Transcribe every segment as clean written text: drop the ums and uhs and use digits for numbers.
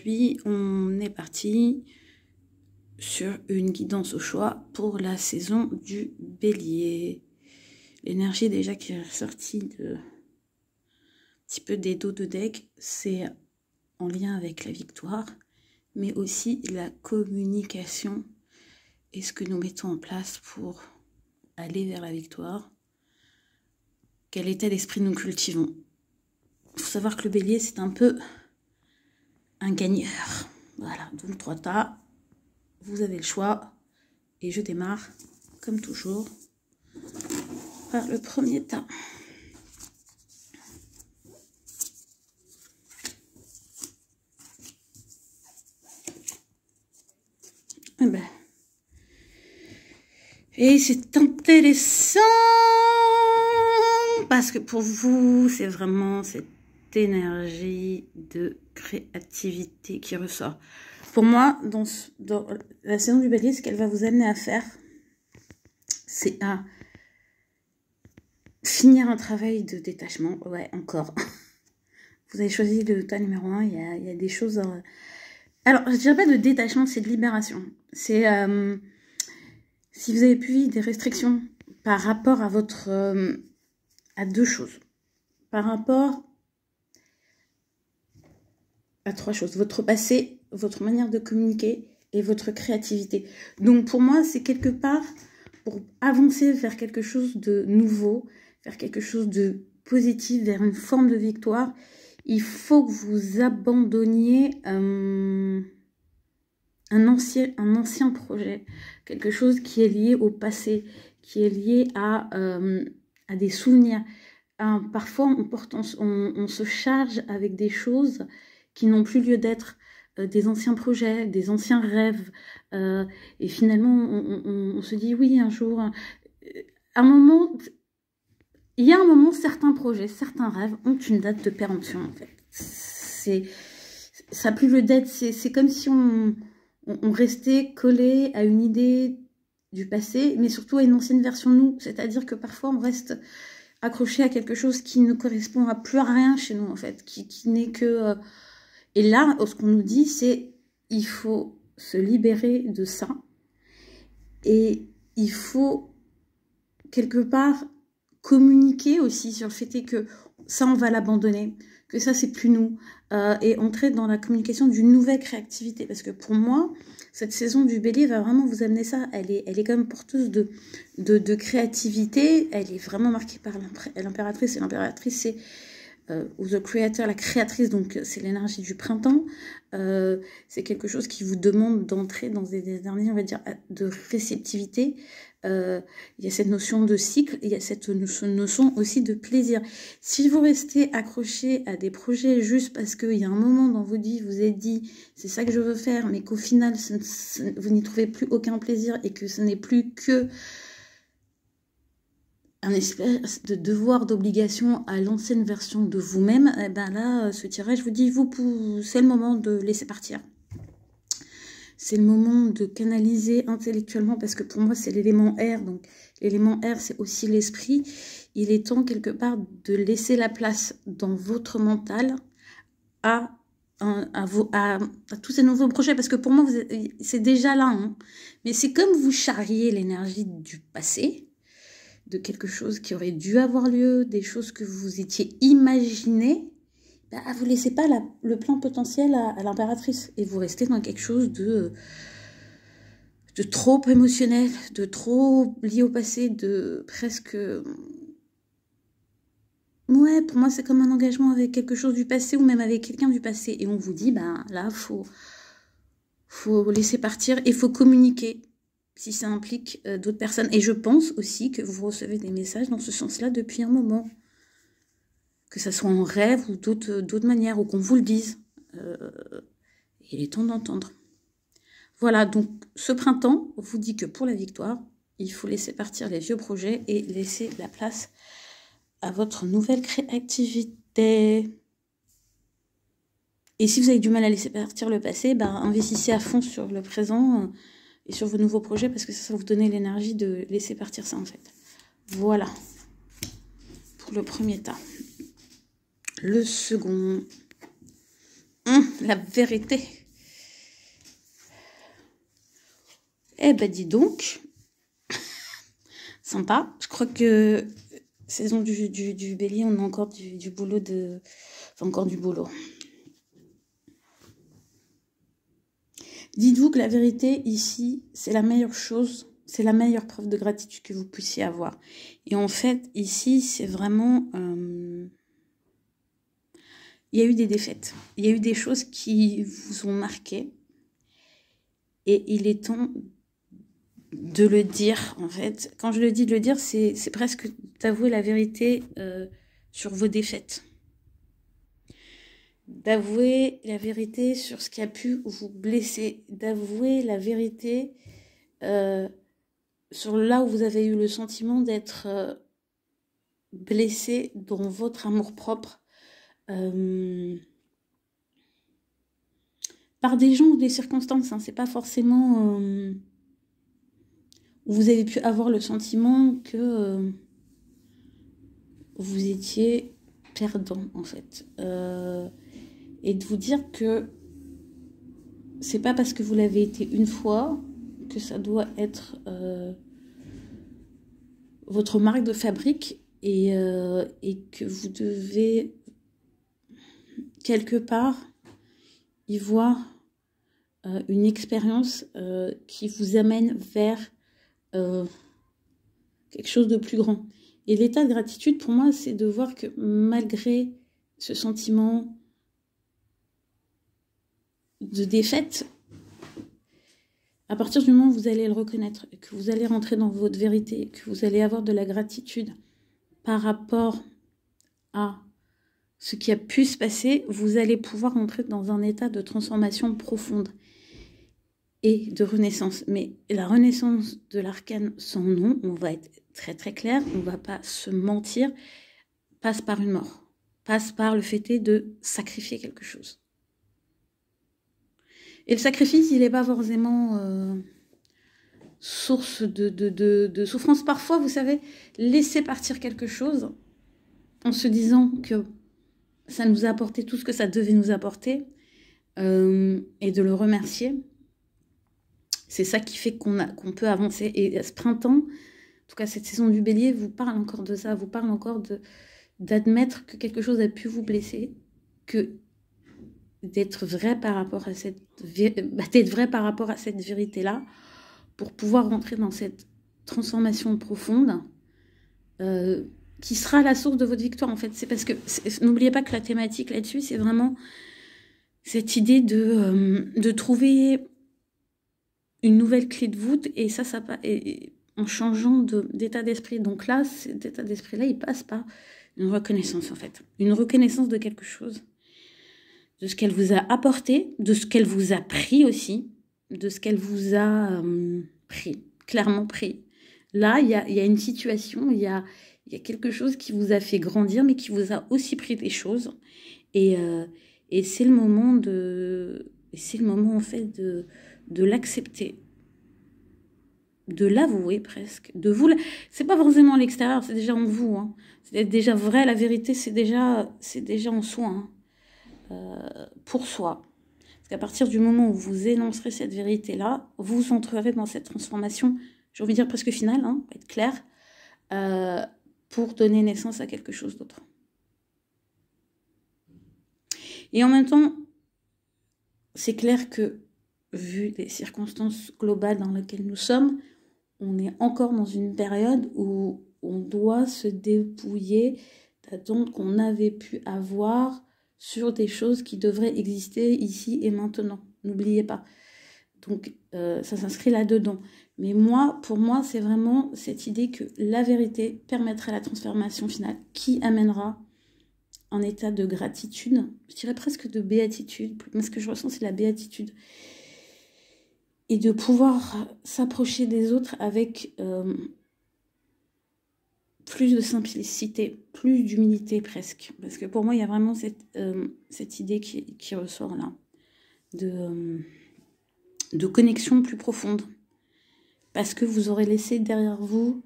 aujourd'hui, on est parti sur une guidance au choix pour la saison du Bélier. L'énergie déjà qui est ressortie de un petit peu des dos de deck, c'est en lien avec la victoire, mais aussi la communication et ce que nous mettons en place pour aller vers la victoire. Quel état d'esprit nous cultivons? Il faut savoir que le Bélier, c'est un peu un gagneur. Voilà, donc 3 tas. Vous avez le choix. Et je démarre, comme toujours, par le premier tas. Et c'est intéressant parce que pour vous, c'est vraiment cette énergie de créativité qui ressort. Pour moi, dans la saison du Bélier, ce qu'elle va vous amener à faire, c'est à finir un travail de détachement. Ouais, encore. Vous avez choisi le tas numéro 1, il y a des choses... Alors, je dirais pas de détachement, c'est de libération. C'est... si vous avez pu des restrictions par rapport à votre... à 2 choses. Par rapport à 3 choses. Votre passé, votre manière de communiquer et votre créativité. Donc pour moi, c'est quelque part pour avancer vers quelque chose de nouveau, vers quelque chose de positif, vers une forme de victoire. Il faut que vous abandonniez un ancien projet, quelque chose qui est lié au passé, qui est lié à des souvenirs. Parfois, on se charge avec des choses qui n'ont plus lieu d'être, des anciens projets, des anciens rêves. Et finalement, on se dit, oui, un jour, il y a un moment, certains projets, certains rêves ont une date de péremption, en fait. Ça n'a plus lieu d'être. C'est comme si on restait collé à une idée du passé, mais surtout à une ancienne version de nous. C'est-à-dire que parfois, on reste accroché à quelque chose qui ne correspond à plus à rien chez nous, en fait, qui n'est que... Et là, ce qu'on nous dit, c'est il faut se libérer de ça. Et il faut, quelque part, communiquer aussi sur le fait que ça, on va l'abandonner, que ça, c'est plus nous. Et entrer dans la communication d'une nouvelle créativité. Parce que pour moi, cette saison du Bélier va vraiment vous amener ça. Elle est quand même porteuse de créativité. Elle est vraiment marquée par l'impératrice. Et l'impératrice, c'est... ou The Creator, la créatrice, donc c'est l'énergie du printemps. C'est quelque chose qui vous demande d'entrer dans des énergies, on va dire, de réceptivité. Il y a cette notion de cycle, il y a cette notion aussi de plaisir. Si vous restez accroché à des projets juste parce qu'il y a un moment dans votre vie, vous êtes dit, c'est ça que je veux faire, mais qu'au final, vous n'y trouvez plus aucun plaisir et que ce n'est plus que un espèce de devoir d'obligation à l'ancienne version de vous-même, eh ben là, ce tirage vous dit, c'est le moment de laisser partir. C'est le moment de canaliser intellectuellement, parce que pour moi, c'est l'élément R. Donc, l'élément R, c'est aussi l'esprit. Il est temps, quelque part, de laisser la place dans votre mental à tous ces nouveaux projets. Parce que pour moi, c'est déjà là. Hein. Mais c'est comme vous charriez l'énergie du passé, de quelque chose qui aurait dû avoir lieu, des choses que vous étiez imaginées, bah, vous ne laissez pas le plein potentiel à l'impératrice et vous restez dans quelque chose de trop émotionnel, de trop lié au passé, de presque... Ouais, pour moi, c'est comme un engagement avec quelque chose du passé ou même avec quelqu'un du passé. Et on vous dit, bah, là, faut laisser partir et il faut communiquer si ça implique d'autres personnes. Et je pense aussi que vous recevez des messages dans ce sens-là depuis un moment. Que ça soit en rêve ou d'autres manières, ou qu'on vous le dise. Il est temps d'entendre. Voilà, donc ce printemps vous dit que pour la victoire, il faut laisser partir les vieux projets et laisser la place à votre nouvelle créativité. Et si vous avez du mal à laisser partir le passé, bah, investissez à fond sur le présent et sur vos nouveaux projets, parce que ça va vous donner l'énergie de laisser partir ça, en fait. Voilà, pour le premier tas. Le second, La vérité. Eh ben, dis donc. Sympa. Je crois que saison du bélier, on a encore du boulot de... Enfin, encore du boulot. Dites-vous que la vérité, ici, c'est la meilleure chose, c'est la meilleure preuve de gratitude que vous puissiez avoir. Et en fait, ici, c'est vraiment... il y a eu des défaites. Il y a eu des choses qui vous ont marqué. Et il est temps de le dire, en fait. Quand je le dis de le dire, c'est presque d'avouer la vérité sur vos défaites. D'avouer la vérité sur ce qui a pu vous blesser. D'avouer la vérité sur là où vous avez eu le sentiment d'être blessé dans votre amour-propre. Par des gens ou des circonstances, hein. C'est pas forcément où vous avez pu avoir le sentiment que vous étiez perdant, en fait. Et de vous dire que c'est pas parce que vous l'avez été une fois que ça doit être votre marque de fabrique et que vous devez quelque part y voir une expérience qui vous amène vers quelque chose de plus grand. Et l'état de gratitude, pour moi, c'est de voir que malgré ce sentiment de défaite, à partir du moment où vous allez le reconnaître, que vous allez rentrer dans votre vérité, que vous allez avoir de la gratitude par rapport à ce qui a pu se passer, vous allez pouvoir entrer dans un état de transformation profonde et de renaissance. Mais la renaissance de l'arcane sans nom, on va être très très clair, on ne va pas se mentir, passe par une mort, passe par le fait de sacrifier quelque chose. Et le sacrifice, il n'est pas forcément source de souffrance. Parfois, vous savez, laisser partir quelque chose en se disant que ça nous a apporté tout ce que ça devait nous apporter et de le remercier. C'est ça qui fait qu'on peut avancer. Et ce printemps, en tout cas cette saison du bélier, vous parle encore de ça, vous parle encore d'admettre que quelque chose a pu vous blesser, que d'être vrai par rapport à cette vérité-là, pour pouvoir rentrer dans cette transformation profonde qui sera la source de votre victoire, en fait. C'est parce que, n'oubliez pas que la thématique là-dessus, c'est vraiment cette idée de trouver une nouvelle clé de voûte, et ça et en changeant d'état d'esprit. Donc là, cet état d'esprit-là, il passe par une reconnaissance, en fait. Une reconnaissance de quelque chose, de ce qu'elle vous a apporté, de ce qu'elle vous a pris aussi, de ce qu'elle vous a pris, clairement pris. Là, il y a une situation, il y a quelque chose qui vous a fait grandir, mais qui vous a aussi pris des choses. Et c'est le moment en fait de l'accepter, de l'avouer presque, c'est pas forcément à l'extérieur, c'est déjà en vous, hein. C'est déjà vrai, la vérité, c'est déjà en soi, hein. Pour soi. Parce qu'à partir du moment où vous énoncerez cette vérité-là, vous entrerez dans cette transformation, j'ai envie de dire presque finale, hein, pour être clair, pour donner naissance à quelque chose d'autre. Et en même temps, c'est clair que, vu les circonstances globales dans lesquelles nous sommes, on est encore dans une période où on doit se dépouiller d'attentes qu'on avait pu avoir sur des choses qui devraient exister ici et maintenant. N'oubliez pas. Donc, ça s'inscrit là-dedans. Mais pour moi, c'est vraiment cette idée que la vérité permettra la transformation finale qui amènera un état de gratitude, je dirais presque de béatitude. Mais ce que je ressens, c'est la béatitude. Et de pouvoir s'approcher des autres avec plus de simplicité, plus d'humilité presque. Parce que pour moi, il y a vraiment cette idée qui ressort là, de connexion plus profonde. Parce que vous aurez laissé derrière vous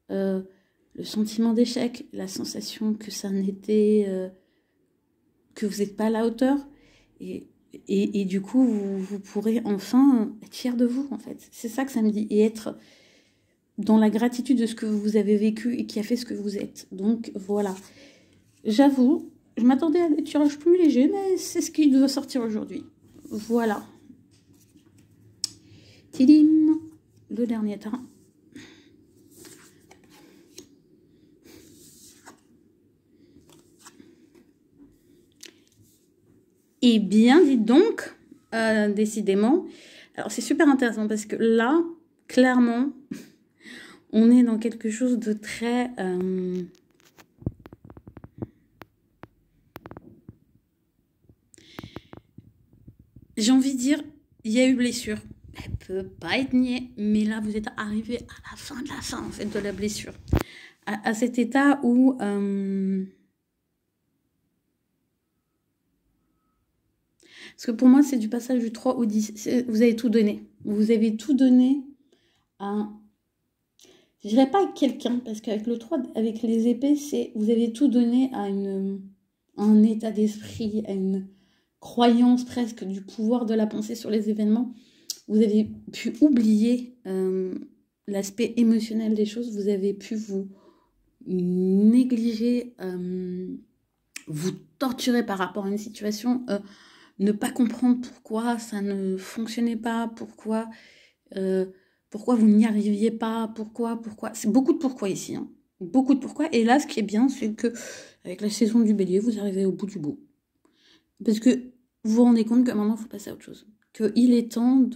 le sentiment d'échec, la sensation que ça n'était... que vous n'êtes pas à la hauteur. Et Et du coup, vous pourrez enfin être fier de vous, en fait. C'est ça que ça me dit. Et être dans la gratitude de ce que vous avez vécu et qui a fait ce que vous êtes. Donc, voilà. J'avoue, je m'attendais à des tirages plus légers, mais c'est ce qui doit sortir aujourd'hui. Voilà. Tidim, le dernier temps. Eh bien, dites donc, décidément. Alors, c'est super intéressant parce que là, clairement, on est dans quelque chose de très... j'ai envie de dire, il y a eu blessure. Elle peut pas être niée, mais là, vous êtes arrivé à la fin de la fin, en fait, de la blessure. À cet état où... parce que pour moi, c'est du passage du 3 au 10. Vous avez tout donné. Vous avez tout donné à... je dirais pas à quelqu'un, parce qu'avec le 3, avec les épées, c'est... vous avez tout donné à un état d'esprit, à une croyance presque du pouvoir de la pensée sur les événements. Vous avez pu oublier l'aspect émotionnel des choses. Vous avez pu vous négliger, vous torturer par rapport à une situation, ne pas comprendre pourquoi ça ne fonctionnait pas, pourquoi vous n'y arriviez pas, pourquoi. C'est beaucoup de pourquoi ici, hein. Beaucoup de pourquoi. Et là, ce qui est bien, c'est que avec la saison du bélier, vous arrivez au bout du bout. Parce que vous vous rendez compte que maintenant, il faut passer à autre chose. Qu'il est temps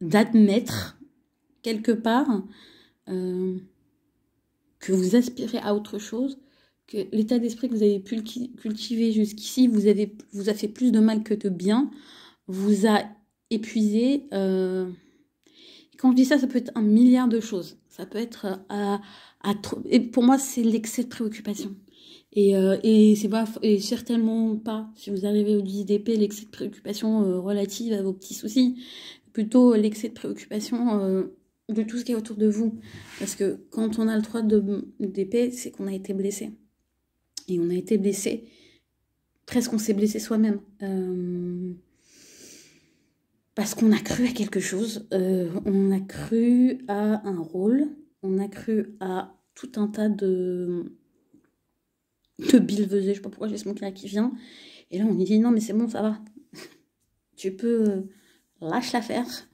d'admettre, quelque part, que vous aspirez à autre chose, que l'état d'esprit que vous avez pu cultiver jusqu'ici vous a fait plus de mal que de bien, vous a épuisé. Quand je dis ça, ça peut être un milliard de choses. Ça peut être et pour moi, c'est l'excès de préoccupation. Et c'est pas, et certainement pas, si vous arrivez au 10 d'épée, l'excès de préoccupation relative à vos petits soucis, plutôt l'excès de préoccupation de tout ce qui est autour de vous. Parce que quand on a le 3 d'épée, c'est qu'on a été blessé. Et on a été blessé, presque on s'est blessé soi-même. Parce qu'on a cru à quelque chose, on a cru à un rôle, on a cru à tout un tas de billevesées, je sais pas pourquoi j'ai ce mot-là qui vient. Et là, on dit non, mais c'est bon, ça va. Tu peux lâche l'affaire.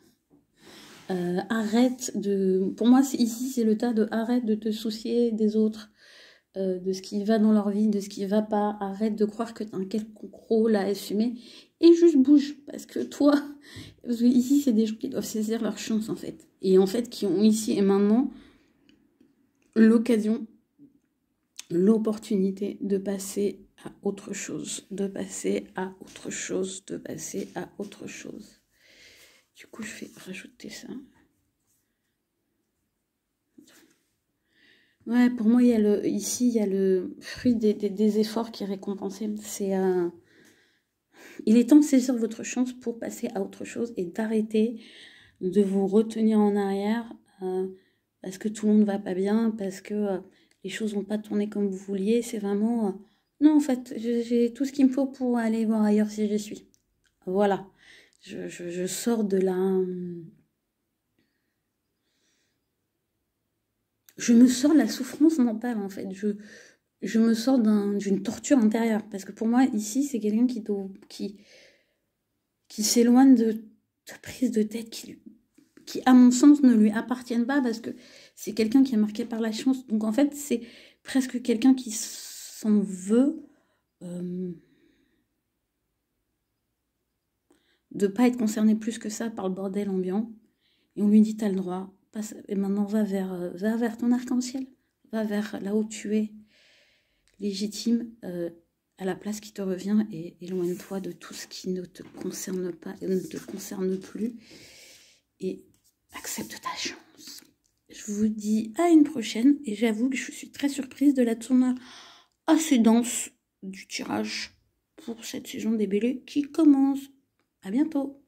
Arrête de... Pour moi, ici, c'est le tas de arrête de te soucier des autres, de ce qui va dans leur vie, de ce qui va pas. Arrête de croire que tu as un quelconque rôle à assumer et juste bouge. Parce que toi, parce que ici, c'est des gens qui doivent saisir leur chance, en fait. Et en fait, qui ont ici et maintenant l'occasion, l'opportunité de passer à autre chose, de passer à autre chose, de passer à autre chose. Du coup, je vais rajouter ça. Ouais, pour moi, ici, il y a le fruit des efforts qui est récompensé. Il est temps de saisir votre chance pour passer à autre chose et d'arrêter de vous retenir en arrière parce que tout le monde ne va pas bien, parce que les choses n'ont pas tourné comme vous vouliez. C'est vraiment... non, en fait, j'ai tout ce qu'il me faut pour aller voir ailleurs si j'y suis. Voilà. Je sors de la... je me sors de la souffrance mentale, en fait. Je me sors d'une torture intérieure. Parce que pour moi, ici, c'est quelqu'un qui s'éloigne de prise de tête, qui, à mon sens, ne lui appartiennent pas, parce que c'est quelqu'un qui est marqué par la chance. Donc, en fait, c'est presque quelqu'un qui s'en veut de ne pas être concerné plus que ça par le bordel ambiant. Et on lui dit, t'as le droit. Et maintenant, va vers ton arc-en-ciel. Va vers là où tu es légitime, à la place qui te revient, et éloigne-toi de tout ce qui ne te concerne pas et ne te concerne plus. Et accepte ta chance. Je vous dis à une prochaine, et j'avoue que je suis très surprise de la tournure assez dense du tirage pour cette saison des Béliers qui commence. À bientôt.